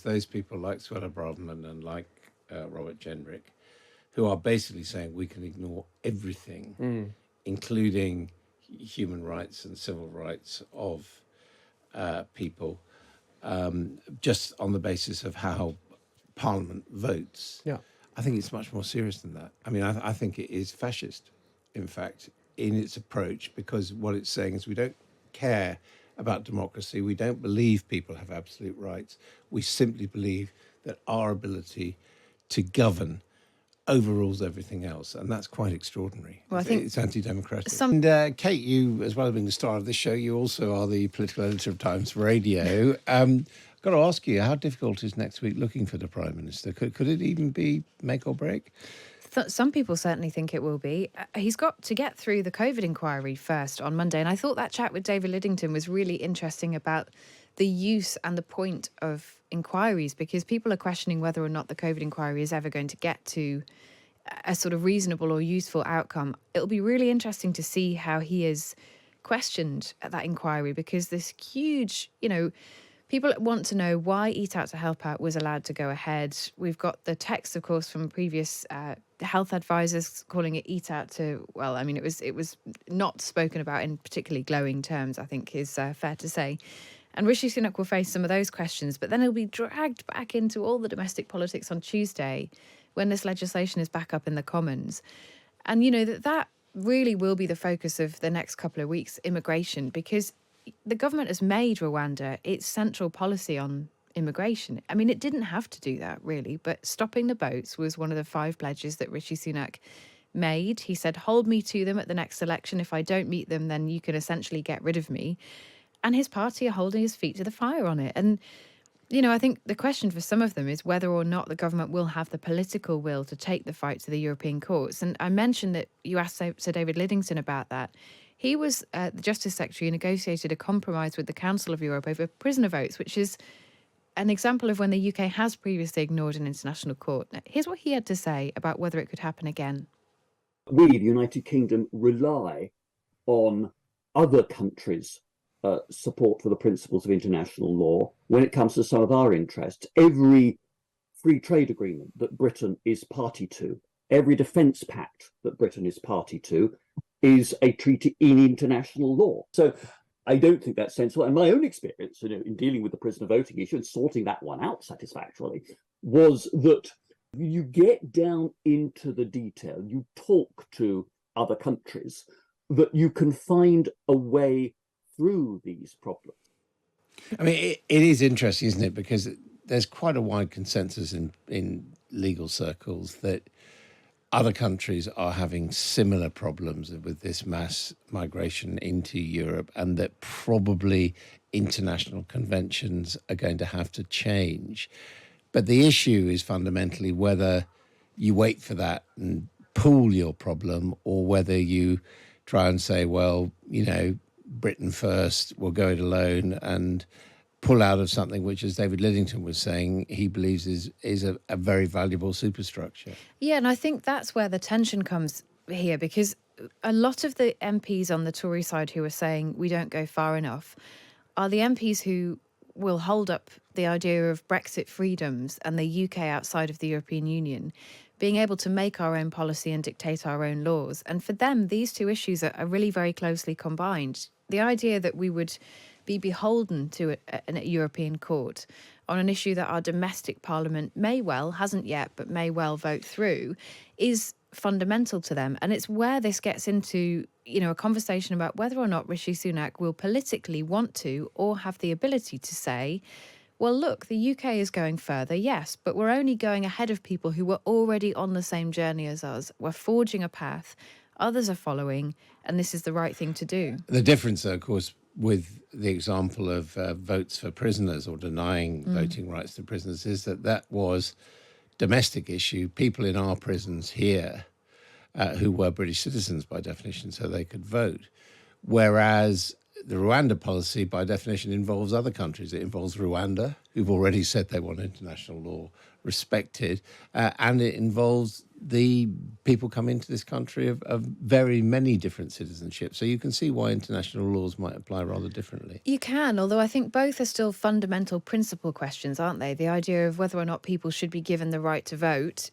is those people like Suella Braverman and like Robert Jendrick, who are basically saying we can ignore everything, including human rights and civil rights of people, just on the basis of how Parliament votes. Yeah. I think it's much more serious than that. I mean, I think it is fascist, in fact, in its approach, because what it's saying is we don't care about democracy. We don't believe people have absolute rights. We simply believe that our ability to govern overrules everything else, and that's quite extraordinary. Well, I think it's anti-democratic. some- And Kate, you, as well as being the star of this show, you also are the political editor of Times Radio. I've got to ask you, how difficult is next week looking for the Prime Minister? Could it even be make or break? Some people certainly think it will be. He's got to get through the COVID inquiry first on Monday. And I thought that chat with David Liddington was really interesting about the use and the point of inquiries, because people are questioning whether or not the COVID inquiry is ever going to get to a sort of reasonable or useful outcome. It'll be really interesting to see how he is questioned at that inquiry, because this huge, people want to know why Eat Out to Help Out was allowed to go ahead. We've got the text, of course, from previous health advisors calling it Eat Out to, well, I mean, it was not spoken about in particularly glowing terms, I think is fair to say. And Rishi Sunak will face some of those questions, but then he'll be dragged back into all the domestic politics on Tuesday when this legislation is back up in the Commons. And, that really will be the focus of the next couple of weeks, immigration, because the government has made Rwanda its central policy on immigration. I mean, it didn't have to do that, really, but stopping the boats was one of the 5 pledges that Rishi Sunak made. He said, hold me to them at the next election. If I don't meet them, then you can essentially get rid of me. And his party are holding his feet to the fire on it. And, I think the question for some of them is whether or not the government will have the political will to take the fight to the European courts. And I mentioned that you asked Sir David Liddington about that. He was the Justice Secretary who negotiated a compromise with the Council of Europe over prisoner votes, which is an example of when the UK has previously ignored an international court. Now, here's what he had to say about whether it could happen again. We, the United Kingdom, rely on other countries' support for the principles of international law when it comes to some of our interests. Every free trade agreement that Britain is party to, every defence pact that Britain is party to, is a treaty in international law. So I don't think that's sensible. And my own experience, in dealing with the prisoner voting issue and sorting that one out satisfactorily, was that you get down into the detail, you talk to other countries, that you can find a way through these problems. I mean, it is interesting, isn't it? Because there's quite a wide consensus in legal circles that other countries are having similar problems with this mass migration into Europe, and that probably international conventions are going to have to change. But the issue is fundamentally whether you wait for that and pool your problem, or whether you try and say, well, Britain first, we'll go it alone, and pull out of something which, as David Liddington was saying, he believes is a very valuable superstructure. Yeah, and I think that's where the tension comes here, because a lot of the MPs on the Tory side who are saying we don't go far enough are the MPs who will hold up the idea of Brexit freedoms and the UK outside of the European Union being able to make our own policy and dictate our own laws. And for them, these two issues are really very closely combined. The idea that we would be beholden to a European court on an issue that our domestic parliament hasn't yet, but may well vote through, is fundamental to them. And it's where this gets into, a conversation about whether or not Rishi Sunak will politically want to or have the ability to say, well, look, the UK is going further, yes, but we're only going ahead of people who were already on the same journey as us. We're forging a path, others are following, and this is the right thing to do. The difference, of course, with the example of votes for prisoners or denying voting rights to prisoners is that was domestic issue. People in our prisons here who were British citizens by definition, so they could vote. Whereas the Rwanda policy, by definition, involves other countries. It involves Rwanda, who've already said they want international law respected, and it involves the people coming into this country of very many different citizenships. So you can see why international laws might apply rather differently. You can, although I think both are still fundamental principle questions, aren't they? The idea of whether or not people should be given the right to vote,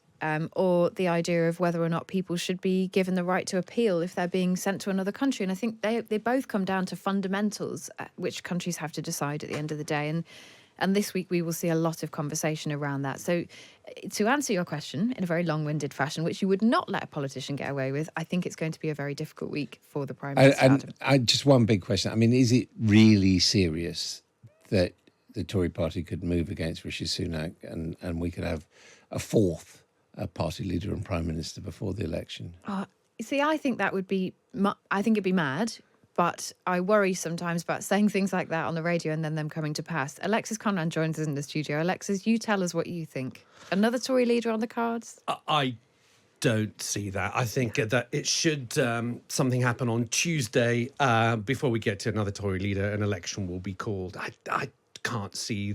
or the idea of whether or not people should be given the right to appeal if they're being sent to another country. And I think they both come down to fundamentals, which countries have to decide at the end of the day. And this week we will see a lot of conversation around that. So to answer your question in a very long-winded fashion, which you would not let a politician get away with, I think it's going to be a very difficult week for the Prime Minister. And just one big question. I mean, is it really serious that the Tory party could move against Rishi Sunak and we could have a fourth party leader and Prime Minister before the election? See, I think that would be, I think it'd be mad. But I worry sometimes about saying things like that on the radio and then them coming to pass. Alexis Conran joins us in the studio. Alexis, you tell us what you think. Another Tory leader on the cards? I don't see that. I think that it should something happen on Tuesday before we get to another Tory leader. An election will be called. I can't see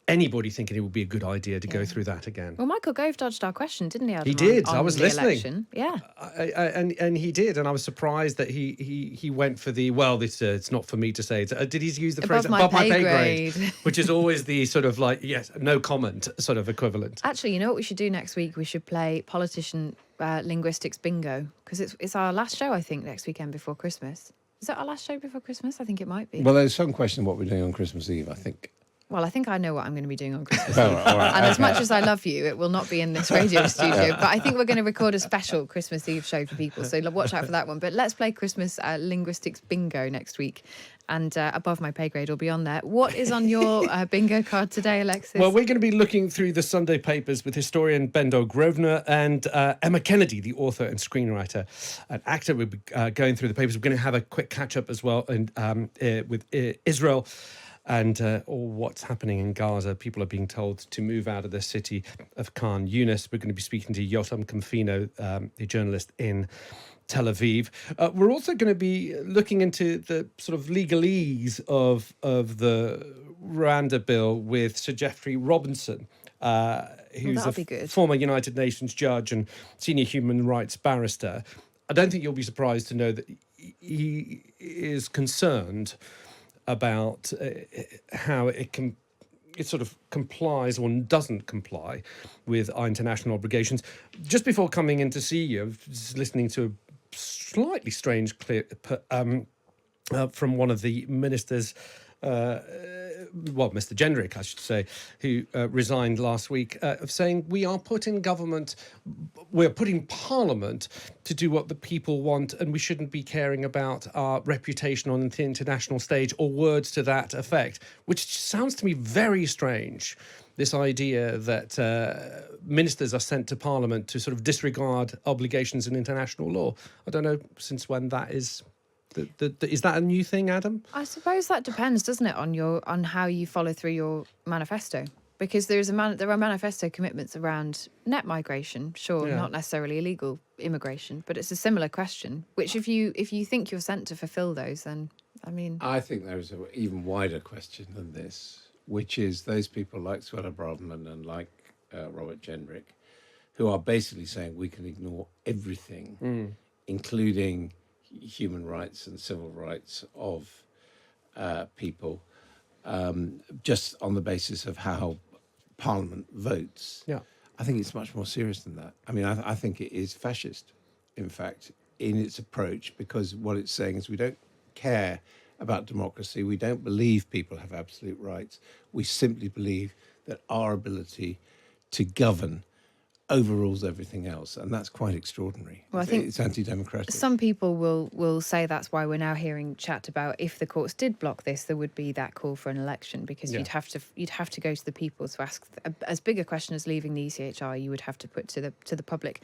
anybody thinking it would be a good idea to go through that again. Well, Michael Gove dodged our question, didn't he? Adam, He did. on I was the listening. Election? Yeah. And he did, and I was surprised that he went for the it's not for me to say. Did he use the phrase above my pay grade, which is always the sort of like yes, no comment sort of equivalent. Actually, you know what we should do next week? We should play politician linguistics bingo, because it's our last show, I think, next weekend before Christmas. Is that our last show before Christmas? I think it might be. Well, there's some question of what we're doing on Christmas Eve, I think. Well, I think I know what I'm going to be doing on Christmas All Eve. right, all right, And as much as I love you, it will not be in this radio studio. But I think we're going to record a special Christmas Eve show for people. So watch out for that one. But let's play Christmas linguistics bingo next week. And Above My Pay Grade will be on there. What is on your bingo card today, Alexis? Well, we're going to be looking through the Sunday papers with historian Bendo Grosvenor and Emma Kennedy, the author and screenwriter and actor. We'll be going through the papers. We're going to have a quick catch-up as well with Israel. And what's happening in Gaza. People are being told to move out of the city of Khan Yunis. We're going to be speaking to Yotam Confino, a journalist in Tel Aviv. We're also going to be looking into the sort of legalese of the Rwanda bill with Sir Geoffrey Robinson, who's a former United Nations judge and senior human rights barrister. I don't think you'll be surprised to know that he is concerned about how it sort of complies or doesn't comply with our international obligations. Just before coming in to see you, I was listening to a slightly strange clip from one of the ministers, Mr. Gendrick, I should say, who resigned last week, of saying we're putting Parliament to do what the people want, and we shouldn't be caring about our reputation on the international stage, or words to that effect, which sounds to me very strange. This idea that ministers are sent to Parliament to sort of disregard obligations in international law. I don't know since when that is. Is that a new thing, Adam? I suppose that depends, doesn't it, on how you follow through your manifesto? Because there are manifesto commitments around net migration, sure, not necessarily illegal immigration, but it's a similar question. Which, if you think you're sent to fulfil those, then I think there is an even wider question than this, which is those people like Suella Braverman and like Robert Gendrick, who are basically saying we can ignore everything, including human rights and civil rights of people, just on the basis of how Parliament votes. Yeah, I think it's much more serious than that. I mean, I think it is fascist, in fact, in its approach, because what it's saying is we don't care about democracy. We don't believe people have absolute rights. We simply believe that our ability to govern overrules everything else, and that's quite extraordinary. Well, I think it's anti-democratic. Some people will say that's why we're now hearing chat about if the courts did block this, there would be that call for an election, because you'd have to go to the people to ask as big a question as leaving the ECHR. You would have to put to the public.